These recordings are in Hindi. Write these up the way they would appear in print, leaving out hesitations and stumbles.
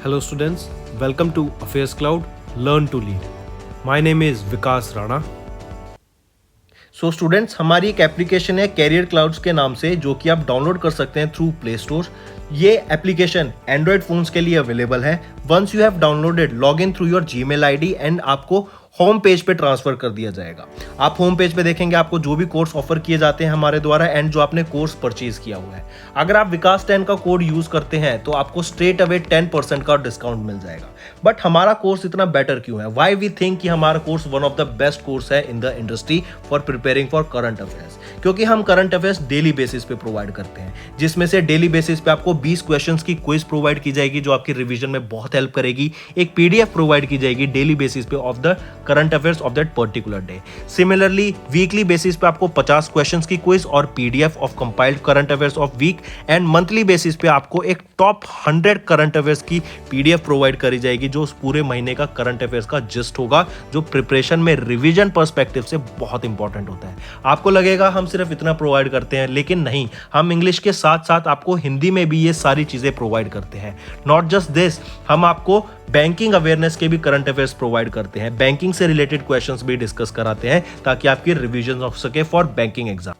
Hello students, welcome to Affairs Cloud, Learn to Lead. My name is Vikas Rana. So students, हमारी एक एप्लीकेशन है कैरियर क्लाउड्स के नाम से, जो कि आप डाउनलोड कर सकते हैं थ्रू प्ले स्टोर। ये एप्लीकेशन एंड्रॉयड फोन्स के लिए अवेलेबल है। Once you have downloaded, log in through your Gmail ID and आपको होम पेज पे ट्रांसफर कर दिया जाएगा। आप होम पेज पे देखेंगे आपको जो भी कोर्स ऑफर किए जाते हैं हमारे द्वारा एंड जो आपने कोर्स परचेज किया हुआ है। अगर आप विकास 10 का कोड यूज करते हैं तो आपको स्ट्रेट अवे 10% का डिस्काउंट मिल जाएगा। बट हमारा कोर्स इतना बेटर क्यों है? वाई वी थिंक कि हमारा course one of the best course है in the industry for preparing for current affairs, क्योंकि हम करंट अफेयर्स डेली बेसिस पे प्रोवाइड करते हैं, जिसमें से डेली बेसिस पे आपको 20 क्वेश्चंस की क्विज प्रोवाइड की जाएगी जो आपकी रिवीजन में बहुत हेल्प करेगी। एक पीडीएफ प्रोवाइड की जाएगी डेली बेसिस पे of the current affairs of that particular day. Similarly weekly basis पे आपको 50 क्वेश्चंस की क्विज और PDF of compiled current affairs of week, and monthly basis पे आपको एक टॉप 100 करंट अफेयर्स की पीडीएफ प्रोवाइड करी जाएगी जो उस पूरे महीने का करंट अफेयर्स का जिस्ट होगा, जो प्रिपरेशन में रिवीजन पर्सपेक्टिव से बहुत इंपॉर्टेंट होता है। आपको लगेगा हम सिर्फ इतना प्रोवाइड करते हैं, लेकिन नहीं, हम इंग्लिश के साथ साथ आपको हिंदी में भी ये सारी चीजें प्रोवाइड करते हैं। नॉट जस्ट दिस, हम आपको बैंकिंग अवेयरनेस के भी करंट अफेयर्स प्रोवाइड करते हैं, बैंकिंग से रिलेटेड क्वेश्चंस भी डिस्कस कराते हैं ताकि आपकी रिवीजन हो सके फॉर बैंकिंग एग्जाम।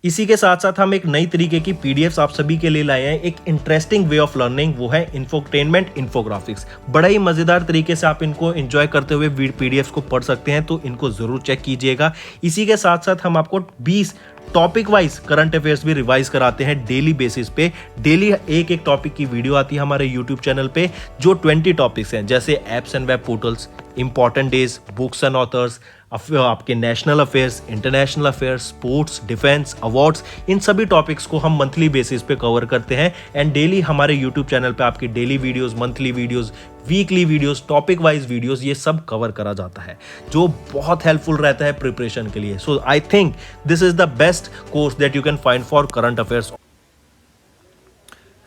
इसी के साथ साथ हम एक नई तरीके की पीडीएफ्स आप सभी के लिए लाए हैं, एक इंटरेस्टिंग वे ऑफ लर्निंग, वो है इंफोटेनमेंट इन्फोग्राफिक्स। बड़ा ही मजेदार तरीके से आप इनको एंजॉय करते हुए पीडीएफ्स को पढ़ सकते हैं, तो इनको जरूर चेक कीजिएगा। इसी के साथ साथ हम आपको 20 टॉपिक वाइज करंट अफेयर्स भी रिवाइज कराते हैं डेली बेसिस पे। डेली एक एक टॉपिक की वीडियो आती है हमारे यूट्यूब चैनल पे, जो 20 टॉपिक्स हैं, जैसे apps and web portals, important days, books and authors, आपके national affairs, international affairs, sports, defence, awards, इन सभी टॉपिक्स को हम मंथली बेसिस पे कवर करते हैं। एंड डेली हमारे यूट्यूब चैनल पे आपकी daily videos, monthly videos, weekly videos, topic wise videos, ये सब कवर करा जाता है, जो बहुत हेल्पफुल रहता है प्रिपरेशन के लिए। So I think this is the best course that you can find for current affairs.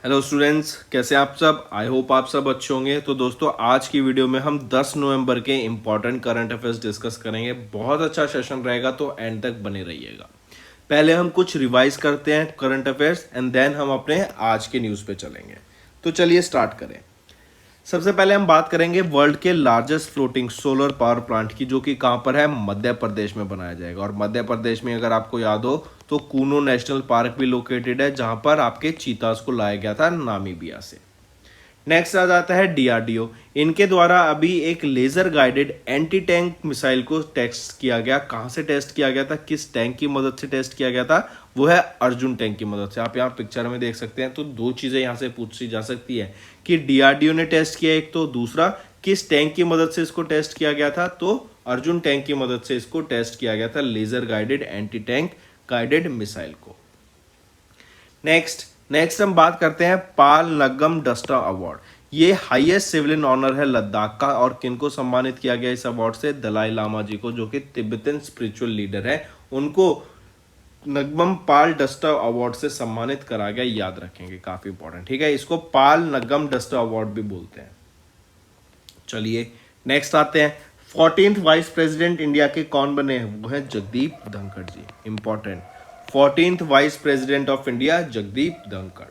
Hello students, कैसे आप सब? आई होप आप सब अच्छे होंगे। तो दोस्तों, आज की वीडियो में हम 10 नवंबर के इंपॉर्टेंट करंट अफेयर्स डिस्कस करेंगे। बहुत अच्छा सेशन रहेगा, तो एंड तक बने रहिएगा। पहले हम कुछ रिवाइज करते हैं करंट अफेयर्स एंड देन हम अपने आज के न्यूज़ पे चलेंगे। तो चलिए स्टार्ट करें। सबसे पहले हम बात करेंगे वर्ल्ड के largest floating solar power plant की, जो कि कहाँ पर है? मध्य प्रदेश में बनाया जाएगा। और मध्य प्रदेश में अगर आपको याद हो तो कूनो नेशनल पार्क भी लोकेटेड है, जहां पर आपके चीतास को लाया गया था नामीबिया से। नेक्स्ट आ जाता है डीआरडीओ। इनके द्वारा अभी एक laser guided anti tank missile को टेस्ट किया गया। कहां से टेस्ट किया गया था, किस टैंक की मदद से टेस्ट किया गया था? वो है अर्जुन टैंक की मदद से। आप यहाँ पिक्चर में देख सकते हैं। तो दो चीजें यहाँ से पूछी जा सकती है कि डीआरडीओ ने टेस्ट किया एक, तो दूसरा किस टैंक की मदद से इसको टेस्ट किया गया था? तो अर्जुन टैंक की मदद से इसको टेस्ट किया गया था, laser guided anti tank guided missile को। नेक्स्ट हम बात करते हैं पाल नगम डस्टा अवार्ड। ये हाईएस्ट सिविलियन ऑनर है लद्दाख का, और किनको सम्मानित किया गया इस अवार्ड से? दलाई लामा जी को, जो कि तिब्बतन स्पिरिचुअल लीडर है, उनको नगम पाल डस्टा अवार्ड से सम्मानित करा गया। याद रखेंगे, काफी इंपॉर्टेंट, ठीक है। इसको पाल नगम डस्टा अवार्ड भी बोलते हैं। चलिए नेक्स्ट आते हैं। 14th वाइस प्रेसिडेंट इंडिया के कौन बने हैं? वो है Jagdeep Dhankhar ji. Important, 14th vice president of India Jagdeep Dhankhar.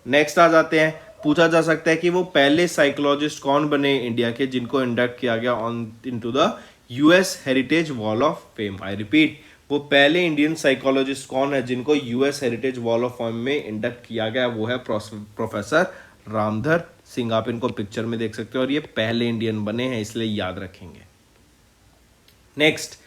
Next आ जाते हैं। पूछा जा सकता है कि वो पहले साइकोलॉजिस्ट कौन बने इंडिया के, जिनको इंडक्ट किया गया on into the US heritage wall of fame. I repeat, वो पहले इंडियन साइकोलॉजिस्ट कौन है जिनको US heritage wall of fame में इंडक्ट किया गया? वो है प्रोफेसर रामधर सिंह। आप इनको पिक्चर में देख सकते हो, और ये पहले इंडियन बने हैं, इसलिए याद रखेंगे। नेक्स्ट,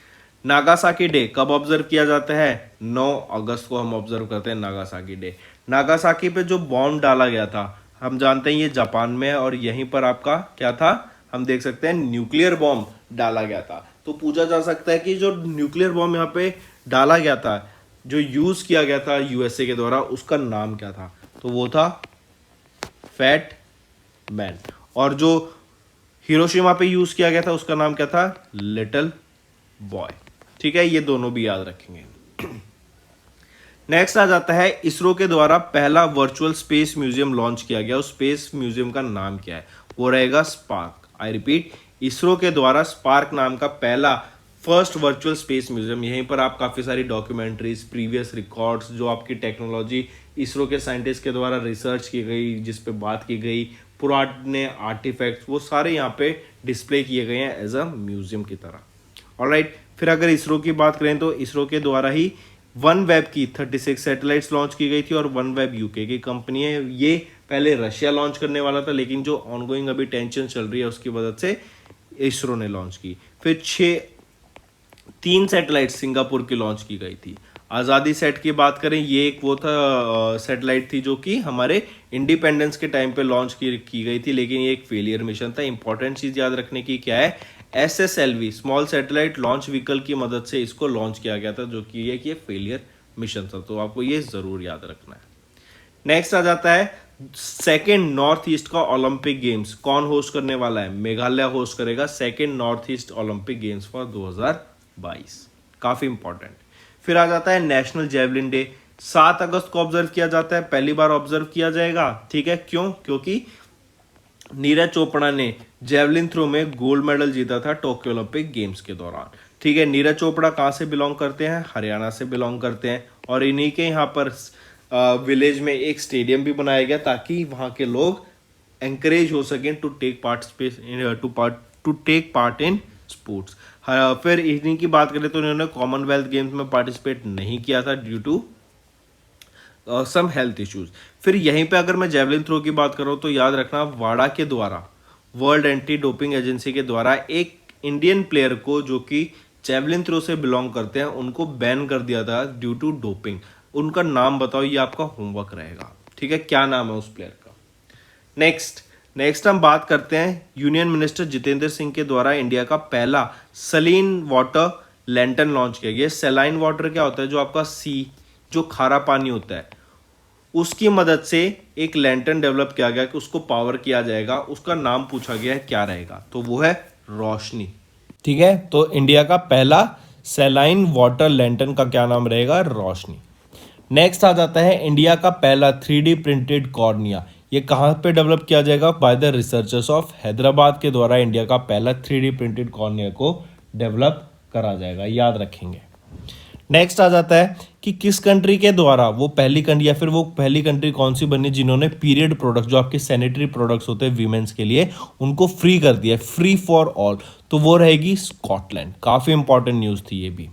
नागासाकी डे कब ऑब्जर्व किया जाता है? 9 अगस्त को हम ऑब्जर्व करते हैं नागासाकी डे। नागासाकी पे जो बॉम्ब डाला गया था, हम जानते हैं ये जापान में है, और यहीं पर आपका क्या था? हम देख सकते हैं न्यूक्लियर बॉम्ब डाला गया था। तो पूछा जा सकता है कि जो न्यूक्लियर बॉम्ब यहाँ पे डाला गया था, जो यूज किया गया था यूएसए के द्वारा, उसका नाम क्या था? तो वो था फैट मैन। और जो हिरोशिमा पे यूज किया गया था, उसका नाम क्या था? Little boy. ठीक है, ये दोनों भी याद रखेंगे। नेक्स्ट आ जाता है, इसरो के द्वारा पहला वर्चुअल स्पेस म्यूजियम लॉन्च किया गया। उस स्पेस म्यूजियम का नाम क्या है? वो रहेगा स्पार्क। आई रिपीट, इसरो के द्वारा स्पार्क नाम का पहला फर्स्ट वर्चुअल स्पेस म्यूजियम। यहीं पर आप काफ़ी सारी डॉक्यूमेंट्रीज, प्रीवियस रिकॉर्ड्स, जो आपकी टेक्नोलॉजी इसरो के साइंटिस्ट के द्वारा रिसर्च की गई, जिस पे बात की गई, पुराने आर्टिफैक्ट्स वो सारे यहाँ पे डिस्प्ले किए गए हैं एज अ म्यूजियम की तरह। ऑलराइट, फिर अगर इसरो की बात करें तो इसरो के द्वारा ही वन वेब की 36 सैटेलाइट्स लॉन्च की गई थी और वन वेब यूके की कंपनी है। ये पहले रशिया लॉन्च करने वाला था, लेकिन जो ऑनगोइंग अभी टेंशन चल रही है उसकी वजह से इसरो ने लॉन्च की। फिर 3 सैटेलाइट सिंगापुर की लॉन्च की गई थी। आज़ादी सेट की बात करें, ये एक वो था सैटेलाइट थी जो कि हमारे इंडिपेंडेंस के टाइम पे लॉन्च की गई थी, लेकिन ये एक फेलियर मिशन था। इंपॉर्टेंट चीज़ याद रखने की क्या है, SSLV small satellite launch vehicle की मदद से इसको लॉन्च किया गया था, जो कि ये फेलियर मिशन था। तो आपको ये ज़रूर याद रखना है। नेक्स्ट आ जाता है सेकेंड नॉर्थ ईस्ट का ओलंपिक गेम्स कौन होस्ट करने वाला है। मेघालय होस्ट करेगा second north east Olympic games for 2022, काफ़ी इंपॉर्टेंट। फिर आ जाता है नेशनल जेवलिन डे, 7 अगस्त को ऑब्जर्व किया जाता है, पहली बार ऑब्जर्व किया जाएगा। ठीक है, क्यों? क्योंकि नीरज चोपड़ा ने जेवलिन थ्रो में गोल्ड मेडल जीता था टोक्यो ओलंपिक गेम्स के दौरान। ठीक है, नीरज चोपड़ा कहाँ से बिलोंग करते हैं? हरियाणा से बिलोंग करते हैं, और इन्हीं के यहाँ पर विलेज में एक स्टेडियम भी बनाया गया ताकि वहाँ के लोग एंकरेज हो सकें to take part in sports. फिर इन्हीं की बात करें तो इन्होंने कॉमनवेल्थ गेम्स में पार्टिसिपेट नहीं किया था due to some health issues. फिर यहीं पे अगर मैं जेवलिन थ्रो की बात करूँ तो याद रखना, वाडा के द्वारा, वर्ल्ड एंटी डोपिंग एजेंसी के द्वारा एक इंडियन प्लेयर को जो कि जेवलिन थ्रो से बिलोंग करते हैं उनको बैन कर दिया था ड्यू टू डोपिंग। उनका नाम बताओ, ये आपका होमवर्क रहेगा। ठीक है, क्या नाम है उस प्लेयर का? नेक्स्ट हम बात करते हैं यूनियन मिनिस्टर जितेंद्र सिंह के द्वारा इंडिया का पहला सलीन वाटर लैंटर्न लॉन्च किया गया। सलाइन वाटर क्या होता है? जो आपका जो खारा पानी होता है उसकी मदद से एक लैंटर्न डेवलप किया गया कि उसको पावर किया जाएगा। उसका नाम पूछा गया है, क्या रहेगा? तो वो है रोशनी। ठीक है, तो इंडिया का पहला सलाइन वाटर लैंटर्न का क्या नाम रहेगा? रोशनी। नेक्स्ट आ जाता है इंडिया का पहला 3D प्रिंटेड कॉर्निया। ये कहाँ पे डेवलप किया जाएगा? By the researchers of Hyderabad के द्वारा इंडिया का पहला 3D प्रिंटेड कॉर्निया को डेवलप करा जाएगा, याद रखेंगे। नेक्स्ट आ जाता है कि किस कंट्री के द्वारा वो पहली कंट्री कौन सी बनी जिन्होंने पीरियड प्रोडक्ट, जो आपके सैनिटरी प्रोडक्ट्स होते हैं वीमेंस के लिए, उनको फ्री कर दिया, फ्री फॉर ऑल। तो वो रहेगी स्कॉटलैंड। काफ़ी इंपॉर्टेंट न्यूज़ थी ये भी।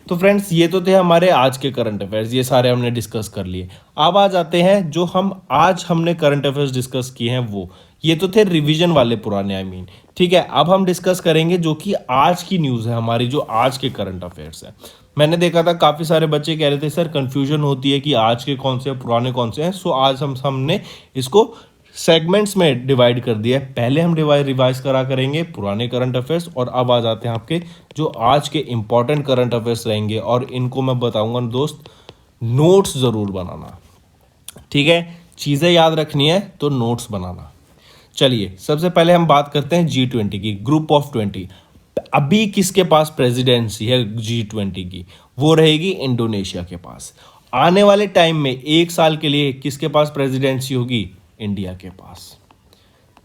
तो फ्रेंड्स, ये तो थे हमारे आज के करंट अफेयर्स, ये सारे हमने डिस्कस कर लिए। अब आ जाते हैं जो हमने करंट अफेयर्स डिस्कस किए हैं वो, ये तो थे रिवीजन वाले पुराने ठीक है। अब हम डिस्कस करेंगे जो कि आज की न्यूज़ है हमारी, जो आज के करंट अफेयर्स है। मैंने देखा था काफ़ी सारे बच्चे कह रहे थे सर कंफ्यूजन होती है कि आज के कौन से पुराने कौन से हैं। सो आज हमने इसको सेगमेंट्स में डिवाइड कर दिया है। पहले हम रिवाइज करेंगे पुराने करंट अफेयर्स, और अब आ जाते हैं आपके जो आज के इंपॉर्टेंट करंट अफेयर्स रहेंगे, और इनको मैं बताऊंगा दोस्त, नोट्स ज़रूर बनाना। ठीक है, चीज़ें याद रखनी है तो नोट्स बनाना। चलिए, सबसे पहले हम बात करते हैं G20 की, ग्रुप ऑफ 20। अभी किसके पास प्रेसिडेंसी है G20 की? वो रहेगी इंडोनेशिया के पास। आने वाले टाइम में 1 साल के लिए किसके पास प्रेसिडेंसी होगी? इंडिया के पास।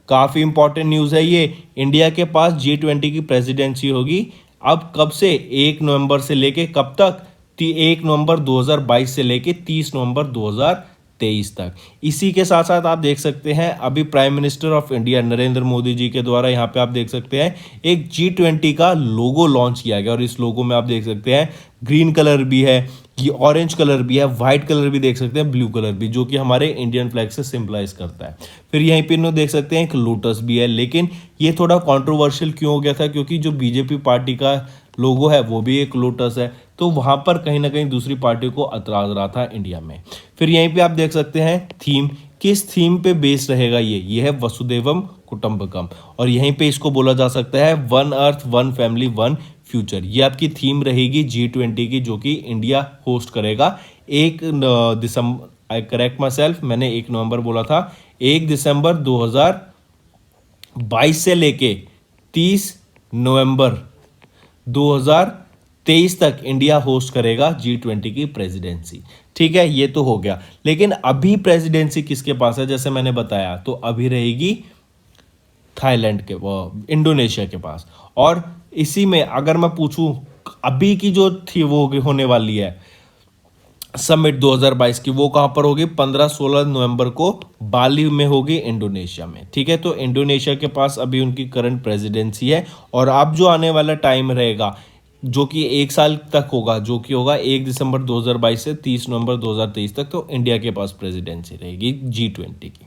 काफ़ी इंपॉर्टेंट न्यूज़ है ये, इंडिया के पास G20 की प्रेसिडेंसी होगी। अब कब से? 1 नवंबर से लेके कब तक? 1 नवंबर 2022 से लेके 30 नवंबर 2023 तक। इसी के साथ साथ आप देख सकते हैं अभी prime minister of India Narendra Modi ji के द्वारा यहाँ पे आप देख सकते हैं एक G20 का लोगो लॉन्च किया गया, और इस लोगो में आप देख सकते हैं ग्रीन कलर भी है, ये ऑरेंज कलर भी है, व्हाइट कलर भी देख सकते हैं, ब्लू कलर भी, जो कि हमारे इंडियन फ्लैग से सिंबलाइज करता है। फिर यहीं पे इन्होंने देख सकते हैं एक लोटस भी है, लेकिन ये थोड़ा कंट्रोवर्शियल क्यों हो गया था? क्योंकि जो बीजेपी पार्टी का लोगो है वो भी एक लोटस है, तो वहाँ पर कहीं ना कहीं दूसरी पार्टी को एतराज रहा था इंडिया में। फिर यहीं पे आप देख सकते हैं थीम, किस थीम पे बेस रहेगा ये है वसुदेवम कुटुंबकम, और यहीं पे इसको बोला जा सकता है one earth one family one future. ये आपकी थीम रहेगी G20 की, जो कि इंडिया होस्ट करेगा 1 दिसंबर, आई करेक्ट माई सेल्फ, मैंने 1 नवंबर बोला था, 1 दिसंबर 2022 से लेके 30 नवंबर 2023 तक इंडिया होस्ट करेगा G20 की प्रेसिडेंसी। ठीक है, ये तो हो गया। लेकिन अभी प्रेसिडेंसी किसके पास है? जैसे मैंने बताया, तो अभी रहेगी थाईलैंड के, इंडोनेशिया के पास। और इसी में अगर मैं पूछूं अभी की जो थी वो होने वाली है, समिट 2022 की, वो कहाँ पर होगी? 15-16 नवंबर को बाली में होगी, इंडोनेशिया में। ठीक है, तो इंडोनेशिया के पास अभी उनकी करंट प्रेसिडेंसी है, और अब जो आने वाला टाइम रहेगा जो कि 1 साल तक होगा, जो कि होगा 1 दिसंबर 2022 से 30 नवंबर 2023 तक, तो इंडिया के पास प्रेसिडेंसी रहेगी G20 की।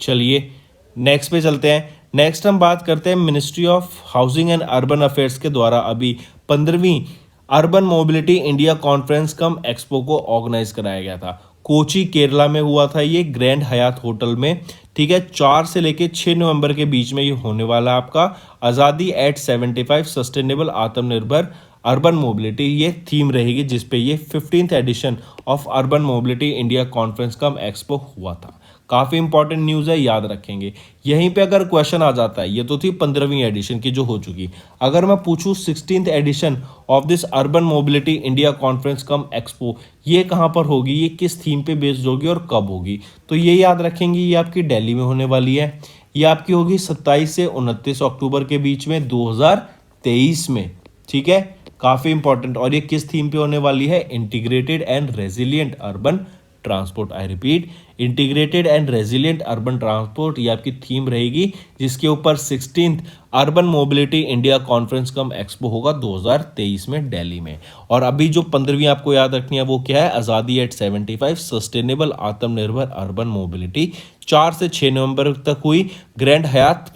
चलिए नेक्स्ट पे चलते हैं। नेक्स्ट हम बात करते हैं ministry of housing and urban affairs के द्वारा अभी 15वीं urban mobility India conference cum expo को ऑर्गेनाइज कराया गया था। कोची केरला में हुआ था ये, ग्रैंड हयात होटल में। ठीक है, 4 से लेके 6 नवंबर के बीच में ये होने वाला है आपका। Azadi at 75 sustainable Aatmanirbhar urban mobility ये थीम रहेगी, जिसपे ये 15th edition of urban mobility India conference cum expo हुआ था। काफ़ी इंपॉर्टेंट न्यूज़ है, याद रखेंगे। यहीं पे अगर क्वेश्चन आ जाता है, ये तो थी 15वीं एडिशन की जो हो चुकी, अगर मैं पूछूं 16th edition of this urban mobility India conference cum expo ये कहाँ पर होगी, ये किस थीम पे बेस्ड होगी और कब होगी, तो ये याद रखेंगे, ये आपकी दिल्ली में होने वाली है। ये आपकी होगी 27 से 29 अक्टूबर के बीच में 2023 में। ठीक है, काफ़ी इंपॉर्टेंट। और ये किस थीम पे होने वाली है? Integrated and resilient urban transport. I repeat, integrated and resilient urban transport ये आपकी थीम रहेगी, जिसके ऊपर 16th urban mobility India conference cum expo होगा 2023 में दिल्ली में। और अभी जो 15वीं आपको याद रखनी है वो क्या है? आज़ादी at 75 sustainable Aatmanirbhar urban mobility 4 से 6 नवंबर तक हुई ग्रैंड हयात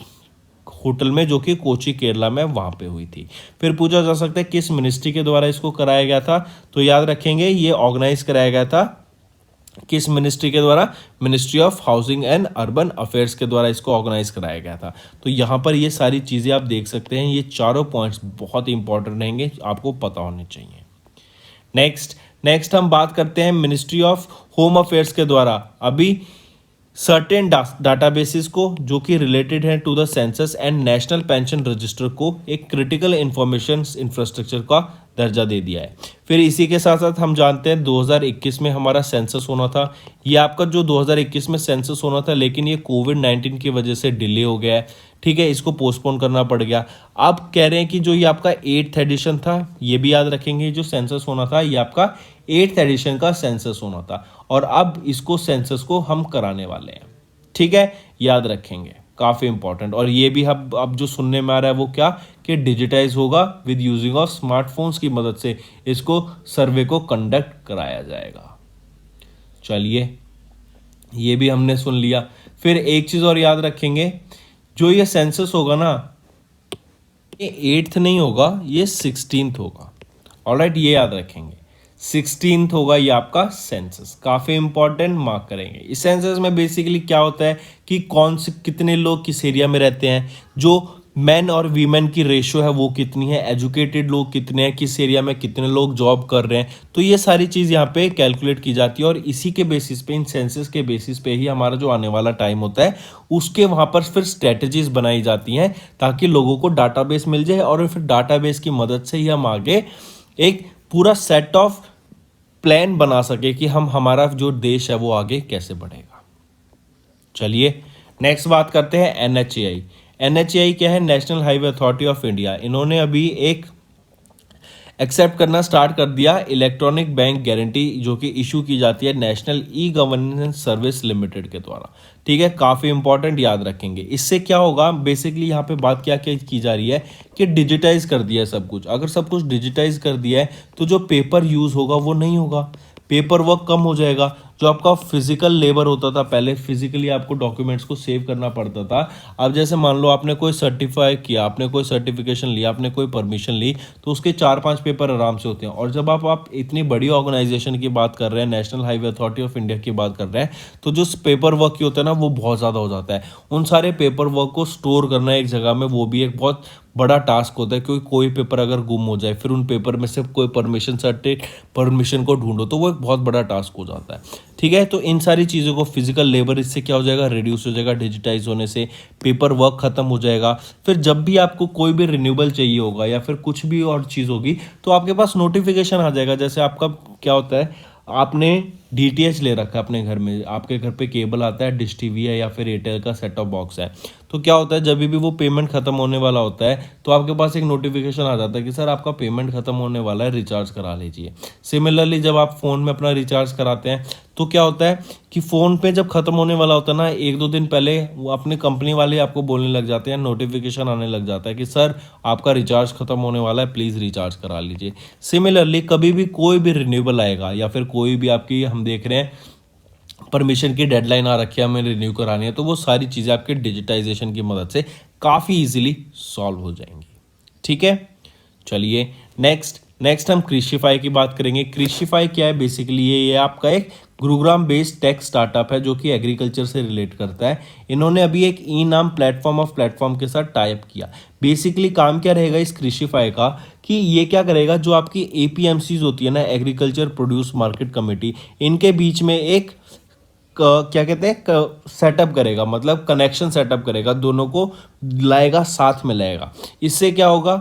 होटल में, जो कि कोची केरला में वहां पे हुई थी। फिर पूछा जा सकता है किस मिनिस्ट्री के द्वारा इसको कराया गया था, तो याद रखेंगे ये ऑर्गेनाइज कराया गया था किस मिनिस्ट्री के द्वारा? Ministry of housing and urban affairs के द्वारा इसको ऑर्गेनाइज कराया गया था। तो यहाँ पर ये सारी चीज़ें आप देख सकते हैं, ये चारों पॉइंट्स बहुत ही इंपॉर्टेंट रहेंगे, आपको पता होने चाहिए। नेक्स्ट हम बात करते हैं मिनिस्ट्री ऑफ होम अफेयर्स के द्वारा अभी सर्टेन डाटाबेसिस को, जो कि रिलेटेड है to the census and national pension register को एक क्रिटिकल इंफॉर्मेशन इंफ्रास्ट्रक्चर का दर्जा दे दिया है। फिर इसी के साथ साथ हम जानते हैं 2021 में हमारा सेंसस होना था। ये आपका जो 2021 में सेंसस होना था, लेकिन ये कोविड-19 की वजह से डिले हो गया है। ठीक है, इसको पोस्टपोन करना पड़ गया। अब कह रहे हैं कि जो ये आपका 8th एडिशन था, ये भी याद रखेंगे, जो सेंसस होना था ये आपका 8th एडिशन का सेंसस होना था, और अब इसको सेंसस को हम कराने वाले हैं। ठीक है, याद रखेंगे, काफ़ी इंपॉर्टेंट। और ये भी अब जो सुनने में आ रहा है वो क्या, कि डिजिटाइज होगा विद यूजिंग ऑफ स्मार्टफोन्स की मदद से इसको सर्वे को कंडक्ट कराया जाएगा। चलिए, ये भी हमने सुन लिया। फिर एक चीज़ और याद रखेंगे, जो ये सेंसस होगा ना, ये 8th नहीं होगा, ये 16th होगा। ऑलराइट, ये याद रखेंगे, 16th होगा ये आपका सेंसस। काफ़ी इंपॉर्टेंट, मार्क करेंगे। इस सेंसस में बेसिकली क्या होता है कि कौन से कितने लोग किस एरिया में रहते हैं, जो मैन और वीमेन की रेशो है वो कितनी है, एजुकेटेड लोग कितने हैं, किस एरिया में कितने लोग जॉब कर रहे हैं, तो ये सारी चीज़ यहाँ पे कैलकुलेट की जाती है। और इसी के बेसिस पे, इन सेंसस के बेसिस पे ही हमारा जो आने वाला टाइम होता है उसके वहाँ पर फिर स्ट्रेटजीज बनाई जाती हैं, ताकि लोगों को डाटाबेस मिल जाए, और फिर डाटाबेस की मदद से ही हम आगे एक पूरा सेट ऑफ प्लान बना सके कि हमारा जो देश है वो आगे कैसे बढ़ेगा। चलिए नेक्स्ट बात करते हैं NHAI। NHAI क्या है? National highway authority of India. इन्होंने अभी एक एक्सेप्ट करना स्टार्ट कर दिया इलेक्ट्रॉनिक बैंक गारंटी, जो कि इशू की जाती है national e governance service limited के द्वारा। ठीक है, काफ़ी इंपॉर्टेंट, याद रखेंगे। इससे क्या होगा, बेसिकली यहाँ पे बात क्या क्या की जा रही है कि डिजिटाइज कर दिया है सब कुछ। अगर सब कुछ डिजिटाइज कर दिया है तो जो पेपर यूज़ होगा वो नहीं होगा, पेपर वर्क कम हो जाएगा। जो आपका फिजिकल लेबर होता था, पहले फिजिकली आपको डॉक्यूमेंट्स को सेव करना पड़ता था। अब जैसे मान लो आपने कोई सर्टिफाई किया, आपने कोई सर्टिफिकेशन लिया, आपने कोई परमिशन ली, तो उसके 4-5 पेपर आराम से होते हैं। और जब आप इतनी बड़ी ऑर्गेनाइजेशन की बात कर रहे हैं, national highway authority of India की बात कर रहे हैं, तो जो पेपर वर्क की होता है ना वो बहुत ज़्यादा हो जाता है। उन सारे पेपर वर्क को स्टोर करना एक जगह में, वो भी एक बहुत बड़ा टास्क होता है, क्योंकि कोई पेपर अगर गुम हो जाए, फिर उन पेपर में से कोई परमिशन को ढूंढो, तो वो एक बहुत बड़ा टास्क हो जाता है। ठीक है, तो इन सारी चीज़ों को, फिजिकल लेबर इससे क्या हो जाएगा, रिड्यूस हो जाएगा। डिजिटाइज होने से पेपर वर्क खत्म हो जाएगा। फिर जब भी आपको कोई भी रिन्यूएबल चाहिए होगा या फिर कुछ भी और चीज़ होगी, तो आपके पास नोटिफिकेशन आ जाएगा। जैसे आपका क्या होता है, आपने डीटीएच ले रखा है अपने घर में, आपके घर पे केबल आता है, डिश टीवी है या फिर एयरटेल का सेट टॉप बॉक्स है, तो क्या होता है जब भी वो पेमेंट खत्म होने वाला होता है तो आपके पास एक नोटिफिकेशन आ जाता है कि सर आपका पेमेंट खत्म होने वाला है, रिचार्ज करा लीजिए। सिमिलरली जब आप फ़ोन में अपना रिचार्ज कराते हैं तो क्या होता है कि फ़ोन पे जब खत्म होने वाला होता है ना, 1-2 दिन पहले वो अपने कंपनी वाले आपको बोलने लग जाते हैं, नोटिफिकेशन आने लग जाता है कि सर आपका रिचार्ज खत्म होने वाला है, प्लीज़ रिचार्ज करा लीजिए। सिमिलरली कभी भी कोई भी रिन्यूएबल आएगा या फिर कोई भी आपकी, हम देख रहे हैं परमिशन की डेडलाइन आ रखी है, हमें रिन्यू करानी है, तो वो सारी चीज़ें आपके डिजिटाइजेशन की मदद से काफ़ी इजीली सॉल्व हो जाएंगी। ठीक है, चलिए नेक्स्ट हम कृषिफाई की बात करेंगे। कृषिफाई क्या है? बेसिकली ये आपका एक गुरुग्राम बेस्ड टेक स्टार्टअप है जो कि एग्रीकल्चर से रिलेट करता है। इन्होंने अभी एक ई नाम प्लेटफॉर्म के साथ टाइप किया। बेसिकली काम क्या रहेगा इस कृषिफाई का कि ये क्या करेगा, जो आपकी एपीएमसीज होती है ना, एग्रीकल्चर प्रोड्यूस मार्केट कमेटी, इनके बीच में एक क्या कहते हैं सेटअप करेगा, मतलब कनेक्शन सेटअप करेगा, दोनों को लाएगा, साथ में लाएगा। इससे क्या होगा,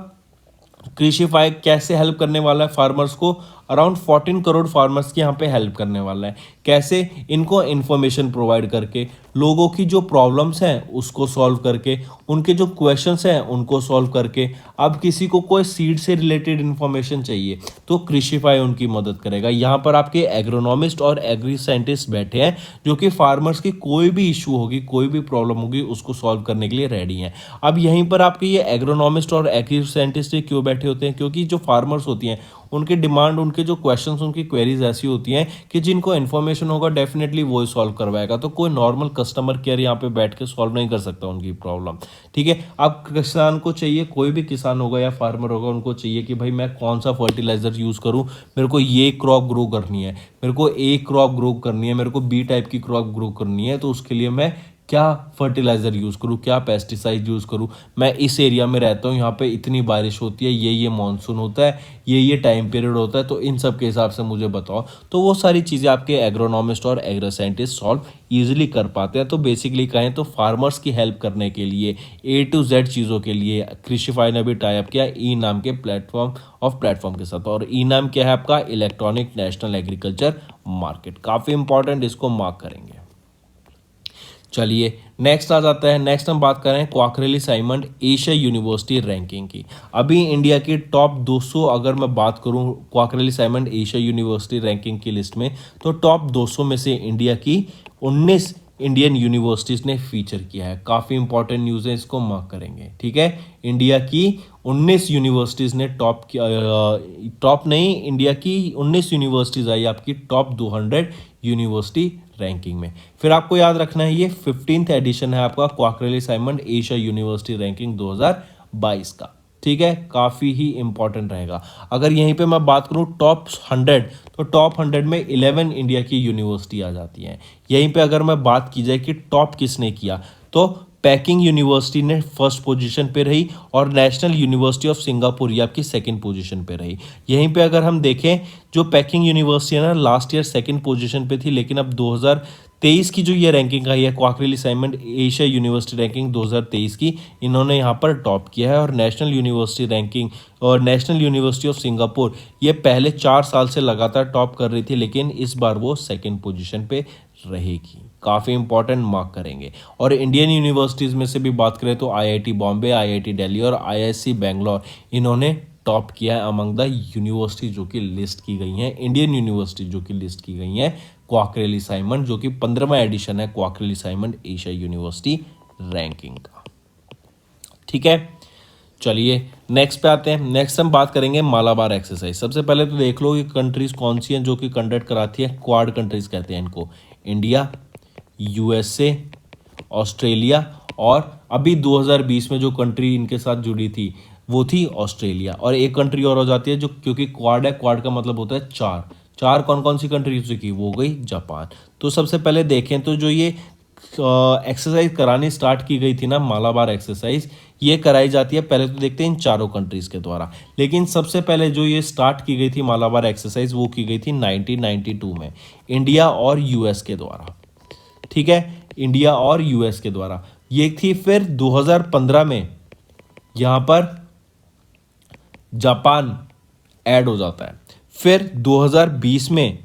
कृषिफाई कैसे हेल्प करने वाला है फार्मर्स को, अराउंड 14 करोड़ फार्मर्स की यहाँ पे हेल्प करने वाला है। कैसे? इनको इन्फॉर्मेशन प्रोवाइड करके, लोगों की जो प्रॉब्लम्स हैं उसको सॉल्व करके, उनके जो क्वेश्चंस हैं उनको सॉल्व करके। अब किसी को कोई सीड से रिलेटेड इन्फॉर्मेशन चाहिए तो कृषिफाई उनकी मदद करेगा। यहाँ पर आपके एग्रोनॉमिस्ट और एग्री साइंटिस्ट बैठे हैं जो कि फार्मर्स की कोई भी इशू होगी, कोई भी प्रॉब्लम होगी, उसको सॉल्व करने के लिए रेडी हैं। अब यहीं पर आपके ये एग्रोनॉमिस्ट और एग्री साइंटिस्ट क्यों बैठे होते हैं? क्योंकि जो फार्मर्स होती हैं उनकी डिमांड, उनके जो क्वेश्चंस, उनकी क्वेरीज ऐसी होती हैं कि जिनको इन्फॉर्मेशन होगा डेफिनेटली वो ही सॉल्व करवाएगा। तो कोई नॉर्मल कस्टमर केयर यहाँ पे बैठ के सॉल्व नहीं कर सकता उनकी प्रॉब्लम। ठीक है, अब किसान को चाहिए, कोई भी किसान होगा या फार्मर होगा, उनको चाहिए कि भाई मैं कौन सा फर्टिलाइजर यूज़ करूँ, मेरे को ये क्रॉप ग्रो करनी है, मेरे को ए क्रॉप ग्रो करनी है, मेरे को बी टाइप की क्रॉप ग्रो करनी है, तो उसके लिए मैं क्या फर्टिलाइज़र यूज़ करूँ, क्या पेस्टिसाइड यूज़ करूँ, मैं इस एरिया में रहता हूँ, यहाँ पे इतनी बारिश होती है, ये मानसून होता है, ये टाइम पीरियड होता है, तो इन सब के हिसाब से मुझे बताओ। तो वो सारी चीज़ें आपके एग्रोनॉमिस्ट और एग्रो साइंटिस्ट सॉल्व ईजिली कर पाते हैं। तो बेसिकली कहें तो फार्मर्स की हेल्प करने के लिए, A to Z चीज़ों के लिए कृषिफाई ने भी टाई अप किया ई नाम के प्लेटफॉर्म के साथ। और ई नाम क्या है आपका? Electronic national agriculture market. काफ़ी इंपॉर्टेंट, इसको मार्क करेंगे। चलिए नेक्स्ट आ जाता है। नेक्स्ट हम बात करें क्वाकरेली साइमंड एशिया यूनिवर्सिटी रैंकिंग की। अभी इंडिया की टॉप 200 अगर मैं बात करूं क्वाकरेली साइमंड एशिया यूनिवर्सिटी रैंकिंग की लिस्ट में, तो टॉप 200 में से इंडिया की 19 इंडियन यूनिवर्सिटीज़ ने फीचर किया है। काफ़ी इंपॉर्टेंट न्यूज़ है, इसको मार्क करेंगे। ठीक है, इंडिया की 19 यूनिवर्सिटीज़ ने टॉप नहीं, इंडिया की 19 यूनिवर्सिटीज़ आई आपकी टॉप 200 यूनिवर्सिटी रैंकिंग में। फिर आपको याद रखना है ये 15th एडिशन है आपका क्वाकरेली साइमंड एशिया यूनिवर्सिटी रैंकिंग 2022 का। ठीक है, काफ़ी ही इंपॉर्टेंट रहेगा। अगर यहीं पे मैं बात करूं टॉप 100, तो टॉप 100 में 11 इंडिया की यूनिवर्सिटी आ जाती हैं। यहीं पे अगर मैं बात की जाए कि टॉप किसने किया, तो पैकिंग यूनिवर्सिटी ने फर्स्ट पोजीशन पे रही और नेशनल यूनिवर्सिटी ऑफ सिंगापुर ये आपकी सेकंड पोजीशन पे रही। यहीं पे अगर हम देखें, जो पैकिंग यूनिवर्सिटी है ना, लास्ट ईयर सेकंड पोजीशन पे थी, लेकिन अब 2023 की जो ये रैंकिंग आई है क्वाकरेली साइमंड एशिया यूनिवर्सिटी रैंकिंग 2023 की, इन्होंने यहाँ पर टॉप किया है। और नेशनल यूनिवर्सिटी रैंकिंग और नेशनल यूनिवर्सिटी ऑफ सिंगापुर ये पहले 4 साल से लगातार टॉप कर रही थी, लेकिन इस बार वो सेकंड पोजीशन पे रहेगी। काफ़ी इंपॉर्टेंट, मार्क करेंगे। और इंडियन यूनिवर्सिटीज़ में से भी बात करें तो आईआईटी बॉम्बे, आईआईटी दिल्ली और आईआईएससी बेंगलोर इन्होंने टॉप किया है अमंग द यूनिवर्सिटी जो कि लिस्ट की गई हैं, इंडियन यूनिवर्सिटी जो कि लिस्ट की गई हैं क्वाकरेली साइमंड, जो कि 15वां एडिशन है क्वाकरेली साइमंड एशिया यूनिवर्सिटी रैंकिंग का। ठीक है, चलिए नेक्स्ट पे आते हैं। नेक्स्ट हम बात करेंगे मालाबार एक्सरसाइज। सबसे पहले तो देख लो कि कंट्रीज कौन सी हैं जो कि कंडक्ट कराती है। क्वाड कंट्रीज कहते हैं इनको, इंडिया, यूएसए, ऑस्ट्रेलिया, और अभी 2020 में जो कंट्री इनके साथ जुड़ी थी वो थी ऑस्ट्रेलिया। और एक कंट्री और हो जाती है जो, क्योंकि क्वाड है, क्वाड का मतलब होता है चार कौन कौन सी कंट्रीज की, वो गई जापान। तो सबसे पहले देखें तो जो ये एक्सरसाइज करानी स्टार्ट की गई थी ना, मालाबार एक्सरसाइज, ये कराई जाती है, पहले तो देखते हैं इन चारों कंट्रीज के द्वारा। लेकिन सबसे पहले जो ये स्टार्ट की गई थी मालाबार एक्सरसाइज, वो की गई थी 1992 में इंडिया और यूएस के द्वारा। ठीक है, इंडिया और यूएस के द्वारा ये थी। फिर 2015 में यहाँ पर जापान ऐड हो जाता है। फिर 2020 में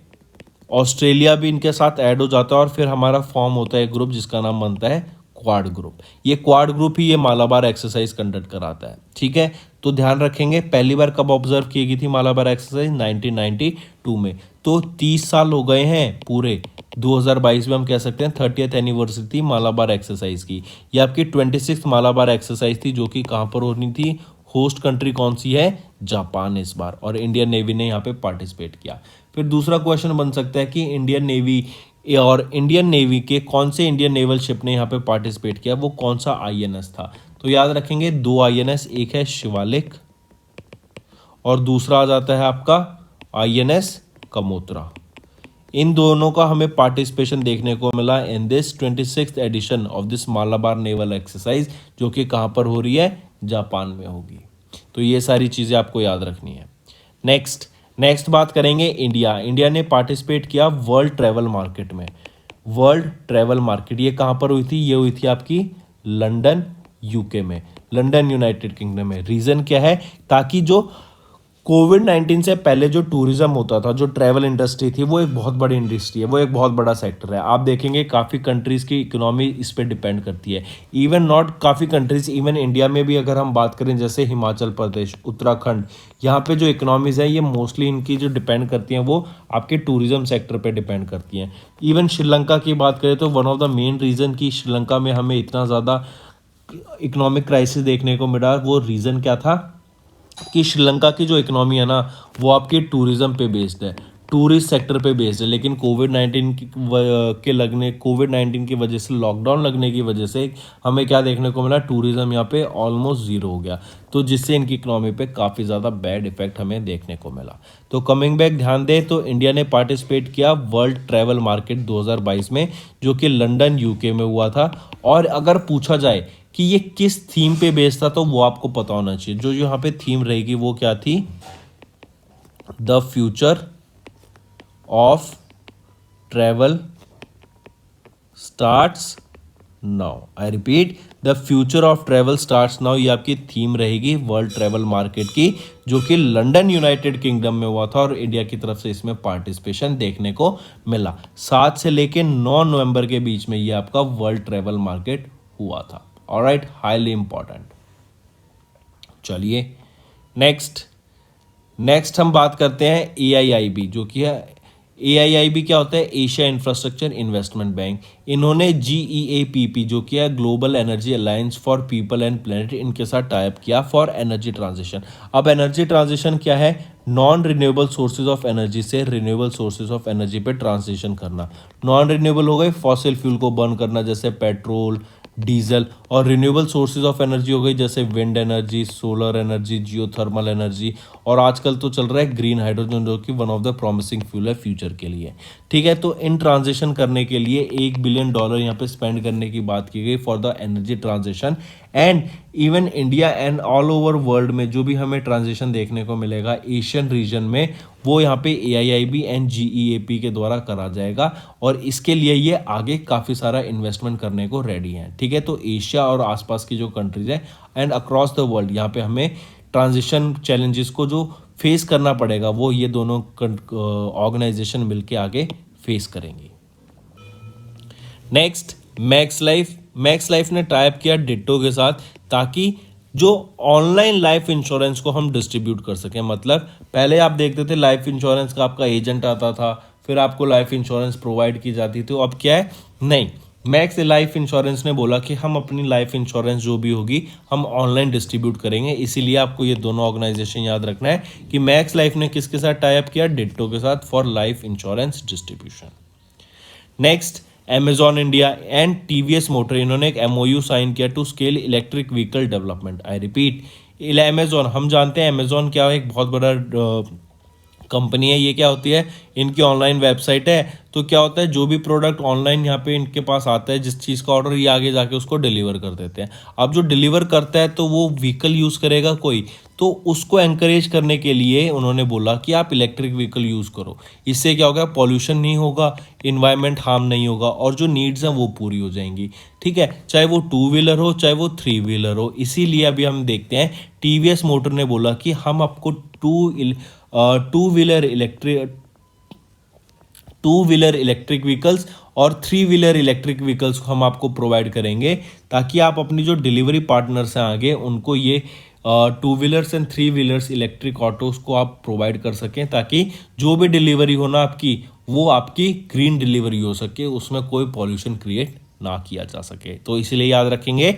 ऑस्ट्रेलिया भी इनके साथ ऐड हो जाता है और फिर हमारा फॉर्म होता है ग्रुप जिसका नाम बनता है क्वाड ग्रुप। ये क्वाड ग्रुप ही ये मालाबार एक्सरसाइज कंडक्ट कराता है। ठीक है, तो ध्यान रखेंगे पहली बार कब ऑब्जर्व की गई थी मालाबार एक्सरसाइज 1992 में। तो 30 साल हो गए हैं पूरे। 2022 में हम कह सकते हैं 30th एनिवर्सरी थी मालाबार एक्सरसाइज की। ये आपकी 26th मालाबार एक्सरसाइज थी जो कि कहाँ पर होनी थी, होस्ट कंट्री कौन सी है, जापान इस बार, और इंडियन नेवी ने यहाँ पे पार्टिसिपेट किया। फिर दूसरा क्वेश्चन बन सकता है कि इंडियन नेवी और इंडियन नेवी के कौन से इंडियन नेवल शिप ने यहाँ पे पार्टिसिपेट किया, वो कौन सा आईएनएस था। तो याद रखेंगे 2 आईएनएस, एक है शिवालिक और दूसरा आ जाता है आपका आईएनएस कमोत्रा। इन दोनों का हमें पार्टिसिपेशन देखने को मिला in this 26th edition of this Malabar naval exercise, जो कि कहाँ पर हो रही है, जापान में होगी। तो ये सारी चीज़ें आपको याद रखनी है। नेक्स्ट बात करेंगे इंडिया ने पार्टिसिपेट किया वर्ल्ड ट्रैवल मार्केट में। वर्ल्ड ट्रैवल मार्केट ये कहाँ पर हुई थी, ये हुई थी आपकी लंदन यूके में, लंदन यूनाइटेड किंगडम में। रीज़न क्या है, ताकि जो कोविड-19 से पहले जो टूरिज्म होता था, जो ट्रैवल इंडस्ट्री थी, वो एक बहुत बड़ी इंडस्ट्री है, वो एक बहुत बड़ा सेक्टर है। आप देखेंगे काफ़ी कंट्रीज़ की इकोनॉमी इस पे डिपेंड करती है। इवन नॉट काफ़ी कंट्रीज़, इवन इंडिया में भी अगर हम बात करें जैसे हिमाचल प्रदेश, उत्तराखंड, यहाँ पे जो इकोनॉमीज़ है ये मोस्टली इनकी जो डिपेंड करती हैं वो आपके टूरिज्म सेक्टर पे डिपेंड करती हैं। इवन श्रीलंका की बात करें तो one of the main reason कि श्रीलंका में हमें इतना ज़्यादा इकोनॉमिक क्राइसिस देखने को मिला, वो रीज़न क्या था कि श्रीलंका की जो इकोनॉमी है ना वो आपकी टूरिज्म पे बेस्ड है, टूरिस्ट सेक्टर पे बेस्ड है। लेकिन कोविड-19 की वजह से, लॉकडाउन लगने की वजह से हमें क्या देखने को मिला, टूरिज्म यहाँ पे ऑलमोस्ट ज़ीरो हो गया, तो जिससे इनकी इकोनॉमी पे काफ़ी ज़्यादा बैड इफेक्ट हमें देखने को मिला। तो कमिंग बैक ध्यान दें तो इंडिया ने पार्टिसिपेट किया वर्ल्ड ट्रैवल मार्केट 2022 में, जो कि लंदन यूके में हुआ था। और अगर पूछा जाए कि ये किस थीम पे बेस्ड था तो वो आपको पता होना चाहिए। जो यहाँ पे थीम रहेगी वो क्या थी, the future of travel starts now. I repeat, the future of travel starts now, ये आपकी थीम रहेगी वर्ल्ड ट्रैवल मार्केट की, जो कि लंदन यूनाइटेड किंगडम में हुआ था और इंडिया की तरफ से इसमें पार्टिसिपेशन देखने को मिला। 7 से लेके 9 नवंबर के बीच में ये आपका वर्ल्ड ट्रैवल मार्केट हुआ था। Alright, highly important. चलिए नेक्स्ट हम बात करते हैं AIIB, जो कि है AIIB क्या होता है, एशिया इंफ्रास्ट्रक्चर इन्वेस्टमेंट बैंक। इन्होंने GEAPP जो कि है global energy alliance for people and planet, इनके साथ टाइप किया फॉर एनर्जी ट्रांजिशन। अब एनर्जी ट्रांजिशन क्या है, non renewable sources of energy से रिन्यूएबल सोर्सेज ऑफ एनर्जी पे ट्रांजिशन करना। नॉन रिन्यूएबल हो गए फॉसिल फ्यूल को बर्न करना जैसे पेट्रोल, डीजल, और रिन्यूएबल सोर्सेज ऑफ एनर्जी हो गई जैसे wind energy, solar energy, geothermal energy, और आजकल तो चल रहा है ग्रीन हाइड्रोजन, जो कि one of the promising fuel है फ्यूचर के लिए। ठीक है, तो इन ट्रांजिशन करने के लिए $1 बिलियन यहाँ पे स्पेंड करने की बात की गई for the energy transition. And even India and all over world में जो भी हमें ट्रांजिशन देखने को मिलेगा एशियन रीजन में, वो यहाँ पे AIIB एंड GEAP के द्वारा करा जाएगा, और इसके लिए ये आगे काफ़ी सारा इन्वेस्टमेंट करने को रेडी हैं। ठीक है, तो एशिया और आसपास की जो कंट्रीज है एंड अक्रॉस द वर्ल्ड, यहाँ पे हमें ट्रांजिशन चैलेंजेस को जो फेस करना पड़ेगा वो ये दोनों ऑर्गेनाइजेशन मिलके आगे फेस करेंगी। नेक्स्ट, मैक्स लाइफ ने टाइप किया डिट्टो के साथ, ताकि जो ऑनलाइन लाइफ इंश्योरेंस को हम डिस्ट्रीब्यूट कर सकें। मतलब पहले आप देखते थे लाइफ इंश्योरेंस का आपका एजेंट आता था, फिर आपको लाइफ इंश्योरेंस प्रोवाइड की जाती थी। अब क्या है, नहीं, मैक्स लाइफ इंश्योरेंस ने बोला कि हम अपनी लाइफ इंश्योरेंस जो भी होगी हम ऑनलाइन डिस्ट्रीब्यूट करेंगे। इसीलिए आपको ये दोनों ऑर्गेनाइजेशन याद रखना है कि मैक्स लाइफ ने किसके साथ टाई अप किया, डिट्टो के साथ for life insurance distribution. Next, Amazon India and TVS motor, इन्होंने एक MOU साइन किया to scale electric vehicle development. I repeat, Amazon, हम जानते हैं Amazon क्या है, एक बहुत बड़ा कंपनी है। ये क्या होती है, इनकी ऑनलाइन वेबसाइट है। तो क्या होता है, जो भी प्रोडक्ट ऑनलाइन यहाँ पे इनके पास आता है, जिस चीज़ का ऑर्डर, ये आगे जाके उसको डिलीवर कर देते हैं। अब जो डिलीवर करता है तो वो व्हीकल यूज़ करेगा कोई, तो उसको एनकरेज करने के लिए उन्होंने बोला कि आप इलेक्ट्रिक व्हीकल यूज़ करो। इससे क्या होगा, पॉल्यूशन नहीं होगा, इन्वायरमेंट हार्म नहीं होगा, और जो नीड्स हैं वो पूरी हो जाएंगी। ठीक है, चाहे वो 2 व्हीलर हो चाहे वो 3 व्हीलर हो। इसीलिए अभी हम देखते हैं TVS मोटर ने बोला कि हम आपको 2 व्हीलर 2 व्हीलर इलेक्ट्रिक व्हीकल्स और 3 व्हीलर इलेक्ट्रिक व्हीकल्स को हम आपको प्रोवाइड करेंगे, ताकि आप अपनी जो डिलीवरी पार्टनर्स हैं आगे उनको ये 2 wheelers and 3 wheelers electric autos को आप प्रोवाइड कर सकें, ताकि जो भी डिलीवरी हो ना आपकी, वो आपकी ग्रीन डिलीवरी हो सके, उसमें कोई पॉल्यूशन क्रिएट ना किया जा सके। तो इसीलिए याद रखेंगे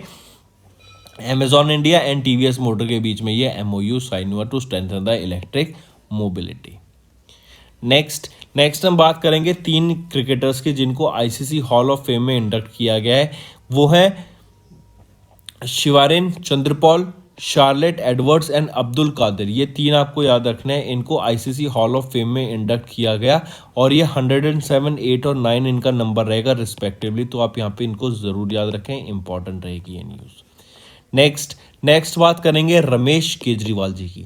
Amazon India and TVS motor के बीच में ये MOU साइन हुआ to strengthen the electric mobility. Next हम बात करेंगे 3 क्रिकेटर्स की जिनको ICC हॉल ऑफ फेम में इंडक्ट किया गया है। वो है Shivnarine Chanderpaul, Charlotte Edwards and Abdul Qadir. ये 3 आपको याद रखना है। इनको ICC हॉल ऑफ फेम में इंडक्ट किया गया और ये 107, 8 और 9 इनका नंबर रहेगा रिस्पेक्टिवली। तो आप यहाँ पे इनको ज़रूर याद रखें, इंपॉर्टेंट रहेगी ये न्यूज़। नेक्स्ट बात करेंगे रमेश केजरीवाल जी की।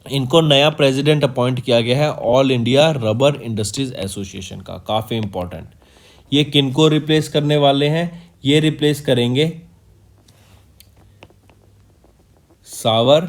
इनको नया प्रेसिडेंट अपॉइंट किया गया है all India rubber industries association का। काफ़ी इंपॉर्टेंट। ये किनको रिप्लेस करने वाले हैं? ये रिप्लेस करेंगे सावर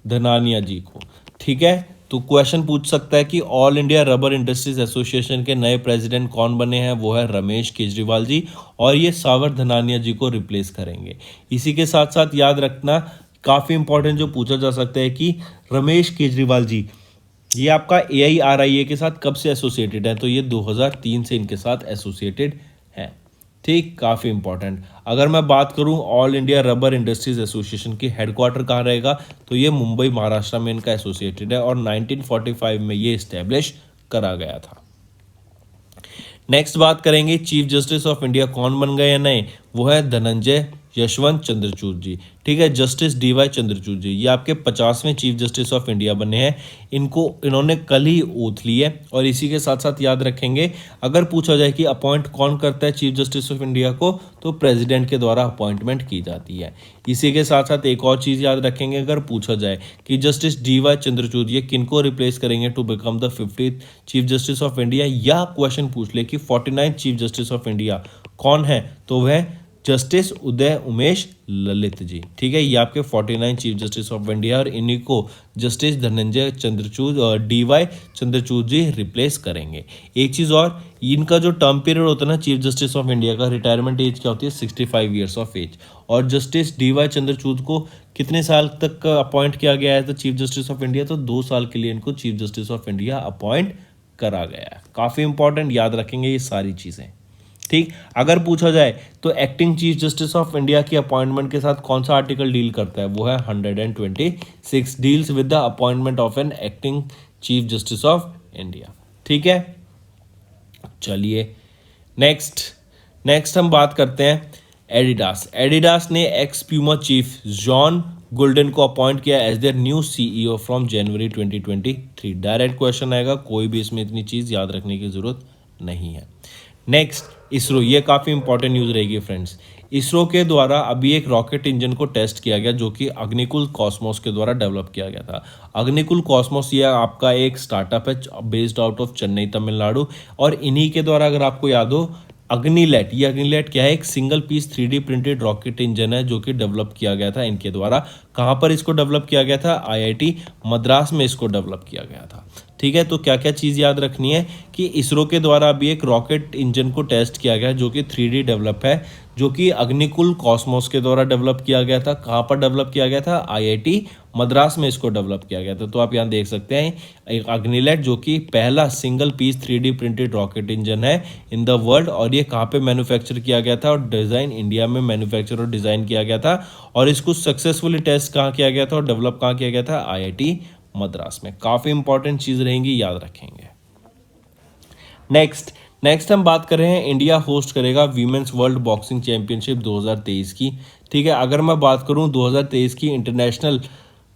धनानिया जी को। ठीक है, तो क्वेश्चन पूछ सकता है कि all India rubber industries association के नए प्रेसिडेंट कौन बने हैं? वो है रमेश केजरीवाल जी, और ये सावर धनानिया जी को रिप्लेस करेंगे। इसी के साथ साथ याद रखना, काफ़ी इंपॉर्टेंट जो पूछा जा सकता है कि रमेश केजरीवाल जी ये आपका AIRIA के साथ कब से एसोसिएटेड है? तो ये 2003 से इनके साथ एसोसिएटेड है। ठीक, काफ़ी इंपॉर्टेंट। अगर मैं बात करूं all India rubber industries association की हेडक्वार्टर कहाँ रहेगा, तो ये मुंबई महाराष्ट्र में इनका एसोसिएटेड है और 1945 में ये इस्टेब्लिश करा गया था। नेक्स्ट बात करेंगे चीफ जस्टिस ऑफ इंडिया कौन बन गए हैं नए? वो है धनंजय यशवंत चंद्रचूड़ जी। ठीक है, जस्टिस DY चंद्रचूड़ जी ये आपके 50वें चीफ जस्टिस ऑफ इंडिया बने हैं। इन्होंने कल ही ओथ ली है। और इसी के साथ साथ याद रखेंगे, अगर पूछा जाए कि अपॉइंट कौन करता है चीफ जस्टिस ऑफ इंडिया को, तो प्रेसिडेंट के द्वारा अपॉइंटमेंट की जाती है। इसी के साथ साथ एक और चीज़ याद रखेंगे, अगर पूछा जाए कि जस्टिस DY चंद्रचूड़ ये किनको रिप्लेस करेंगे to become the 50th chief justice of India, या क्वेश्चन पूछ ले कि 49th chief justice of India कौन है, तो वह जस्टिस उदय उमेश ललित जी। ठीक है, ये आपके 49 चीफ जस्टिस ऑफ इंडिया और इन्हीं को जस्टिस धनंजय चंद्रचूड़ और DY चंद्रचूड़ जी रिप्लेस करेंगे। एक चीज़ और, इनका जो टर्म पीरियड होता है ना चीफ जस्टिस ऑफ इंडिया का, रिटायरमेंट एज क्या होती है? 65 ईयर्स ऑफ एज। और जस्टिस DY चंद्रचूड़ को कितने साल तक अपॉइंट किया गया है चीफ जस्टिस ऑफ इंडिया? तो 2 साल के लिए इनको chief justice of India appoint करा गया है। काफ़ी इंपॉर्टेंट, याद रखेंगे ये सारी चीज़ें। ठीक, अगर पूछा जाए तो acting chief justice of India की अपॉइंटमेंट के साथ कौन सा आर्टिकल डील करता है? वो है 126 deals with the appointment of an acting chief justice of India. ठीक है, चलिए नेक्स्ट हम बात करते हैं एडिडास ने ex Puma chief John Golden को अपॉइंट किया as their new CEO from January 2023। Direct question आएगा, कोई भी इसमें इतनी चीज़ याद रखने की ज़रूरत नहीं है। नेक्स्ट इसरो, ये काफ़ी इंपॉर्टेंट न्यूज़ रहेगी फ्रेंड्स। इसरो के द्वारा अभी एक रॉकेट इंजन को टेस्ट किया गया जो कि अग्निकुल कॉस्मोस के द्वारा डेवलप किया गया था। अग्निकुल कॉस्मोस ये आपका एक स्टार्टअप है based out of Chennai Tamil Nadu, और इन्हीं के द्वारा अगर आपको याद हो अग्निलेट, ये अग्निलेट क्या है? एक single piece 3D printed rocket engine है जो कि डेवलप किया गया था इनके द्वारा। कहाँ पर इसको डेवलप किया गया था? IIT मद्रास में इसको डेवलप किया गया था। ठीक है, तो क्या क्या चीज़ याद रखनी है कि इसरो के द्वारा अभी एक रॉकेट इंजन को टेस्ट किया गया जो कि 3D डेवलप है, जो कि अग्निकुल कॉस्मोस के द्वारा डेवलप किया गया था। कहाँ पर डेवलप किया गया था? IIT मद्रास में इसको डेवलप किया गया था। तो आप यहाँ देख सकते हैं एक अग्निलेट जो कि पहला single piece 3D printed rocket engine है इन द वर्ल्ड, और ये कहाँ पे मैन्युफैक्चर किया गया था? और डिज़ाइन इंडिया में मैन्युफैक्चर और डिज़ाइन किया गया था, और इसको सक्सेसफुली टेस्ट कहाँ किया गया था और डेवलप कहाँ किया गया था? IIT मद्रास में। काफ़ी इंपॉर्टेंट चीज़ रहेंगी, याद रखेंगे। नेक्स्ट हम बात कर रहे हैं, इंडिया होस्ट करेगा वीमेंस वर्ल्ड बॉक्सिंग चैंपियनशिप 2023 की। ठीक है, अगर मैं बात करूं 2023 की इंटरनेशनल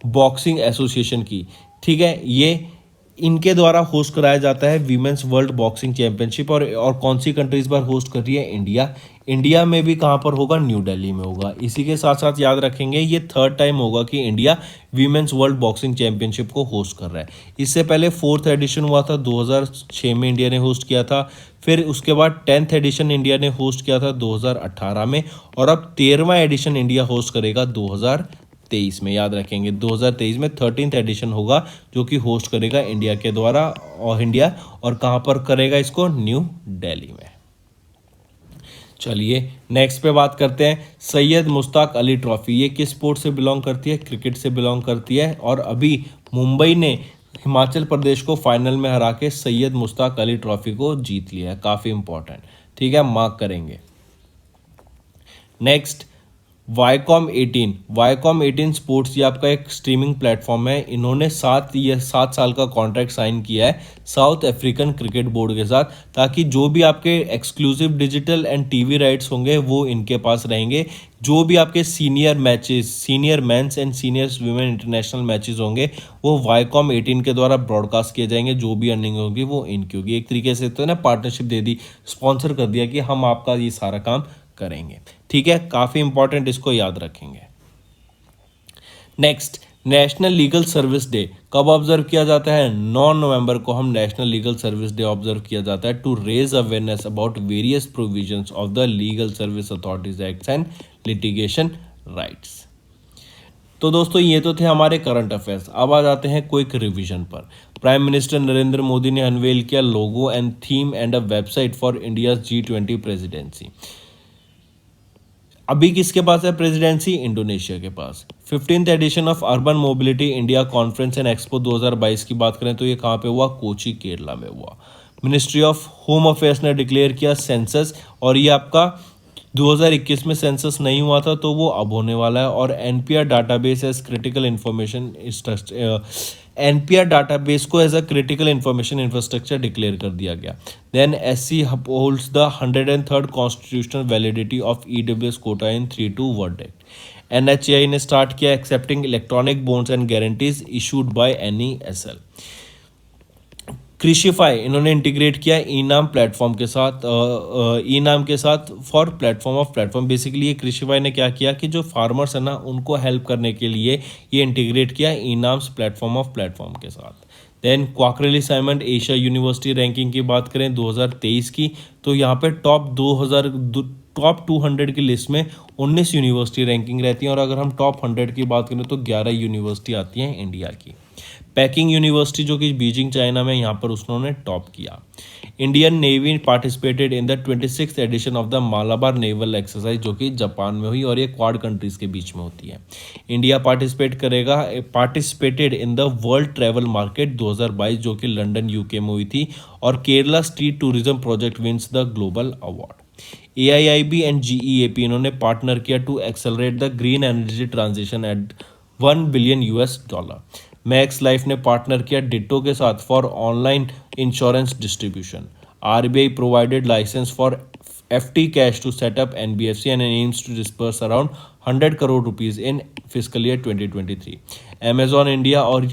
बॉक्सिंग एसोसिएशन की, ठीक है, ये इनके द्वारा होस्ट कराया जाता है वीमेंस वर्ल्ड बॉक्सिंग चैंपियनशिप। और कौन सी कंट्रीज पर होस्ट कर रही है? इंडिया में भी कहाँ पर होगा? न्यू दिल्ली में होगा। इसी के साथ साथ याद रखेंगे ये 3rd टाइम होगा कि India women's world boxing championship को होस्ट कर रहा है। इससे पहले 4th एडिशन हुआ था 2006 में, इंडिया ने होस्ट किया था। फिर उसके बाद 10th एडिशन इंडिया ने होस्ट किया था 2018 में, और अब 13वां एडिशन इंडिया होस्ट करेगा 2023 में, याद रखेंगे 2023 में 13th एडिशन होगा जो कि होस्ट करेगा इंडिया के द्वारा और इंडिया, और कहाँ पर करेगा इसको, न्यू दिल्ली में। चलिए नेक्स्ट पे बात करते हैं, सैयद मुश्ताक अली ट्रॉफी, ये किस स्पोर्ट से बिलोंग करती है, क्रिकेट से बिलोंग करती है, और अभी मुंबई ने हिमाचल प्रदेश को फाइनल में हरा के सैयद मुश्ताक अली ट्रॉफी को जीत लिया है, काफ़ी इंपॉर्टेंट, ठीक है, मार्क करेंगे। नेक्स्ट वाईकॉम 18 स्पोर्ट्स, ये आपका एक स्ट्रीमिंग प्लेटफॉर्म है। इन्होंने 7 साल का कॉन्ट्रैक्ट साइन किया है साउथ अफ्रीकन क्रिकेट बोर्ड के साथ, ताकि जो भी आपके exclusive digital and TV rights होंगे वो इनके पास रहेंगे। जो भी आपके senior matches, senior mains and senior women international matches होंगे वो वाईकॉम 18 के द्वारा ब्रॉडकास्ट किए जाएंगे। जो भी अर्निंग होगी वो इनकी होगी। एक तरीके से तो ना पार्टनरशिप दे दी, स्पॉन्सर कर दिया कि हम आपका ये सारा काम करेंगे, ठीक है, काफ़ी इंपॉर्टेंट, इसको याद रखेंगे। Next national legal service day कब ऑब्जर्व किया जाता है, 9 नवंबर को हम national legal service day observe किया जाता है to raise awareness about various provisions of the legal service authorities acts and litigation rights. तो दोस्तों ये तो थे हमारे करंट अफेयर्स। अब आ जाते हैं क्विक रिवीजन पर। प्राइम मिनिस्टर नरेंद्र मोदी ने अनवेल किया logo and theme and a website for India G20 presidency. अभी किसके पास है प्रेसिडेंसी, इंडोनेशिया के पास। 15th edition of urban mobility India conference and expo 2022 की बात करें तो ये कहाँ पे हुआ, कोची केरला में हुआ। मिनिस्ट्री ऑफ होम अफेयर्स ने डिक्लेयर किया सेंसस, और ये आपका 2021 में सेंसस नहीं हुआ था तो वो अब होने वाला है। और NPR database as critical information NPR database को as a critical information infrastructure declare कर दिया गया। Then SC holds the 103rd constitutional validity of EWS quota in 3-2 verdict. NHAI ने स्टार्ट किया accepting electronic bonds and guarantees issued by NESL. Krishify इन्होंने इंटीग्रेट किया ई-नाम प्लेटफॉर्म के साथ, ई-नाम के साथ for platform of platform. Basically ये कृषिफाई ने क्या किया कि जो फार्मर्स है ना उनको हेल्प करने के लिए ये इंटीग्रेट किया ई-नाम्स प्लेटफॉर्म ऑफ प्लेटफॉर्म के साथ। Then Quacquarelli Symonds Asia university ranking की बात करें 2023 की, तो यहाँ पे टॉप 200 की लिस्ट में 19 यूनिवर्सिटी रैंकिंग रहती है, और अगर हम टॉप 100 की बात करें तो 11 यूनिवर्सिटी आती हैं इंडिया की। पैकिंग यूनिवर्सिटी जो कि बीजिंग चाइना में, यहाँ पर उन्होंने टॉप किया। Indian navy participated in the 26th edition of the Malabar naval exercise जो कि जापान में हुई, और ये क्वाड कंट्रीज के बीच में होती है। India participated in the world travel market 2022 जो कि लंदन यूके में हुई थी, और Kerala street tourism project wins the global award. AIIB and GEAP इन्होंने पार्टनर किया to accelerate the green energy transition at $1 billion. Max Life ने पार्टनर किया डिटो के साथ for online insurance distribution. RBI provided license for FT cash to set up NBFC and aims to disperse around 100 crore rupees in physical year 2023। Amazon India और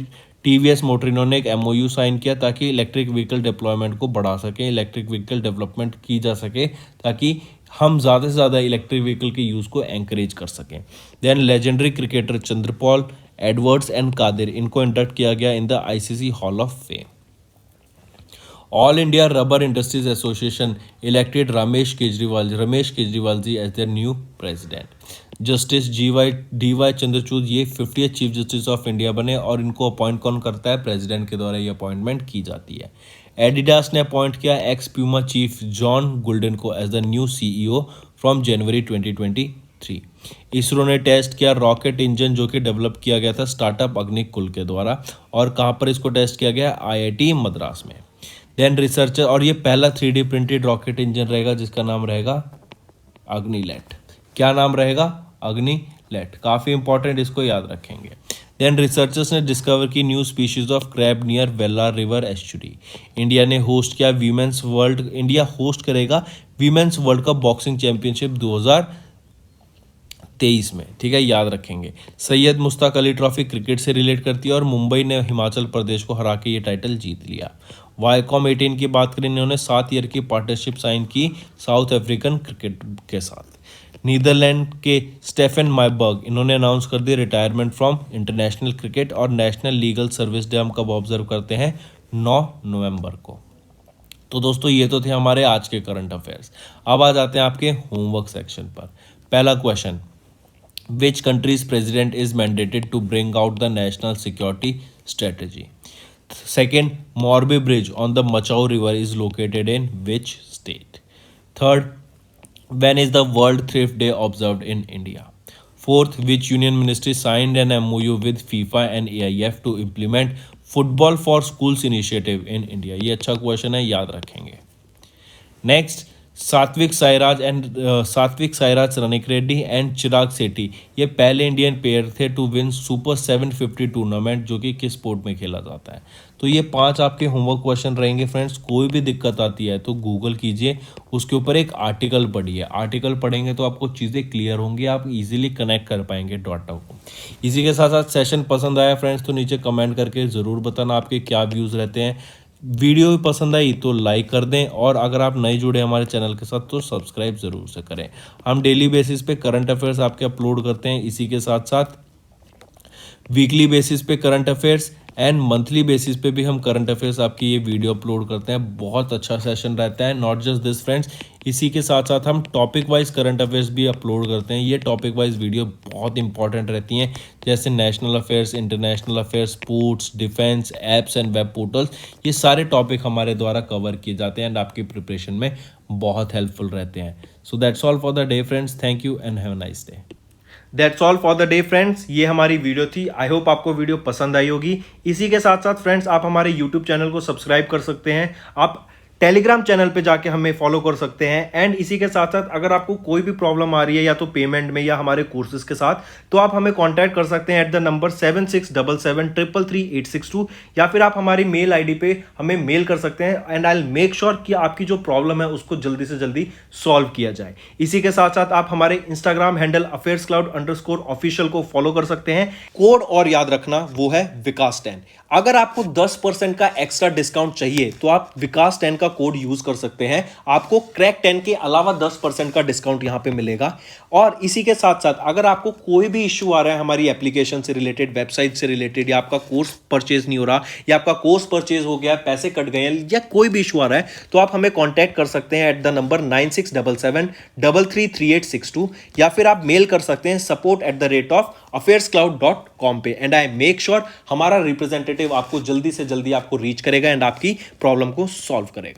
TVS मोटर इन्होंने एक MOU साइन किया ताकि इलेक्ट्रिक व्हीकल डिप्लॉयमेंट को बढ़ा सके, इलेक्ट्रिक व्हीकल डेवलपमेंट की जा सके, ताकि हम ज़्यादा से ज़्यादा इलेक्ट्रिक व्हीकल के यूज़ को एंकरेज कर सकें। Then legendary cricketer Chanderpaul Edwards and Qadir इनको इंडक्ट किया गया in the ICC hall of fame. All India rubber industries association elected Ramesh Kejriwal ji as their new president. Justice DY Chandrachud ये 50th chief justice of India बने, और इनको अपॉइंट कौन करता है, प्रेसिडेंट के द्वारा ये अपॉइंटमेंट की जाती है। एडिडास ने अपॉइंट किया ex Puma chief John Gulden को as the new CEO from January 2023। ISRO ने टेस्ट किया रॉकेट इंजन जो कि डेवलप किया गया था स्टार्टअप अग्निकुल के द्वारा, और कहाँ पर इसको टेस्ट किया गया, IIT मद्रास में। देन रिसर्चर, और ये पहला 3D प्रिंटेड रॉकेट इंजन रहेगा जिसका नाम रहेगा अग्निलेट। क्या नाम रहेगा, अग्निलेट, काफ़ी इंपॉर्टेंट, इसको याद रखेंगे। देन रिसर्चर्स ने डिस्कवर की new species of crab near Vellar river estuary. India ने होस्ट किया इंडिया होस्ट करेगा women's world cup boxing championship 2023 में, ठीक है, याद रखेंगे। सैयद मुश्ताक अली ट्रॉफी क्रिकेट से रिलेट करती है, और मुंबई ने हिमाचल प्रदेश को हरा के ये टाइटल जीत लिया। वाईकॉम 18 की बात करें, इन्होंने 7 ईयर की पार्टनरशिप साइन की साउथ अफ्रीकन क्रिकेट के साथ। नीदरलैंड के स्टेफन माइबर्ग इन्होंने अनाउंस कर दिया रिटायरमेंट फ्रॉम इंटरनेशनल क्रिकेट। और नेशनल लीगल सर्विस डे हम कब ऑब्जर्व करते हैं, 9 नवंबर को। तो दोस्तों ये तो थे हमारे आज के करंट अफेयर्स। अब आ जाते हैं आपके होमवर्क सेक्शन पर। पहला question, Which country's president is mandated to bring out the national security strategy? Second, Morbi Bridge on the Machao River is located in which state? Third, when is the World Thrift Day observed in India? Fourth, which union ministry signed an MOU with FIFA and AIF to implement Football for Schools initiative in India? ये अच्छा क्वेश्चन है, याद रखेंगे. नेक्स्ट, सात्विक साईराज रनिक रेड्डी एंड चिराग सेठी ये पहले इंडियन पेयर थे टू विन सुपर 750 टूर्नामेंट, जो कि किस स्पोर्ट में खेला जाता है. तो ये 5 आपके होमवर्क क्वेश्चन रहेंगे फ्रेंड्स. कोई भी दिक्कत आती है तो गूगल कीजिए, उसके ऊपर एक आर्टिकल पढ़िए. आर्टिकल पढ़ेंगे तो आपको चीज़ें क्लियर होंगी, आप इजीली कनेक्ट कर पाएंगे डाटा को. इसी के साथ साथ सेशन पसंद आया फ्रेंड्स तो नीचे कमेंट करके ज़रूर बताना आपके क्या व्यूज़ रहते हैं. वीडियो भी पसंद आई तो लाइक कर दें, और अगर आप नए जुड़े हमारे चैनल के साथ तो सब्सक्राइब ज़रूर से करें. हम डेली बेसिस पे करंट अफेयर्स आपके अपलोड करते हैं. इसी के साथ साथ वीकली बेसिस पे current affairs and monthly basis पे भी हम करंट अफेयर्स आपकी ये वीडियो अपलोड करते हैं. बहुत अच्छा सेशन रहता है. नॉट जस्ट दिस फ्रेंड्स, इसी के साथ साथ हम टॉपिक वाइज करंट अफेयर्स भी अपलोड करते हैं. ये टॉपिक वाइज वीडियो बहुत इंपॉर्टेंट रहती हैं, जैसे national affairs, international affairs, sports, defence, apps and web portals. ये सारे टॉपिक हमारे द्वारा कवर किए जाते हैं एंड आपकी प्रिपरेशन में बहुत हेल्पफुल रहते हैं. So that's all for the day friends. Thank you and have a nice day. That's all for the day friends. ये हमारी वीडियो थी. आई होप आपको वीडियो पसंद आई होगी. इसी के साथ साथ फ्रेंड्स आप हमारे यूट्यूब चैनल को सब्सक्राइब कर सकते हैं. आप टेलीग्राम चैनल पे जाके हमें फॉलो कर सकते हैं. एंड इसी के साथ साथ अगर आपको कोई भी प्रॉब्लम आ रही है या तो पेमेंट में या हमारे कोर्सेज के साथ, तो आप हमें कांटेक्ट कर सकते हैं एट द नंबर 7677333862, या फिर आप हमारी मेल आईडी पे हमें मेल कर सकते हैं. And I will make sure कि आपकी जो प्रॉब्लम है उसको जल्दी से जल्दी सॉल्व किया जाए. इसी के साथ साथ आप हमारे इंस्टाग्राम हैंडल affairscloud_official को फॉलो कर सकते हैं. कोड और याद रखना, वो है विकास10. अगर आपको 10% का एक्स्ट्रा डिस्काउंट चाहिए तो आप विकास10 का कोड यूज कर सकते हैं. आपको क्रैक 10 के अलावा 10% का डिस्काउंट यहां पे मिलेगा. और इसी के साथ साथ अगर आपको कोई भी इश्यू आ रहा है हमारी एप्लीकेशन से रिलेटेड, वेबसाइट से रिलेटेड, या आपका कोर्स परचेज नहीं हो रहा, या आपका कोर्स परचेज हो गया, पैसे कट गए हैं, या कोई भी इश्यू आ रहा है, तो आप हमें कॉन्टैक्ट कर सकते हैं एट द नंबर 9677333862, या फिर आप मेल कर सकते हैं support@affairscloud.com पे. एंड आई मेक श्योर हमारा रिप्रेजेंटेटिव आपको जल्दी से जल्दी आपको रीच करेगा एंड आपकी प्रॉब्लम को सॉल्व करेगा.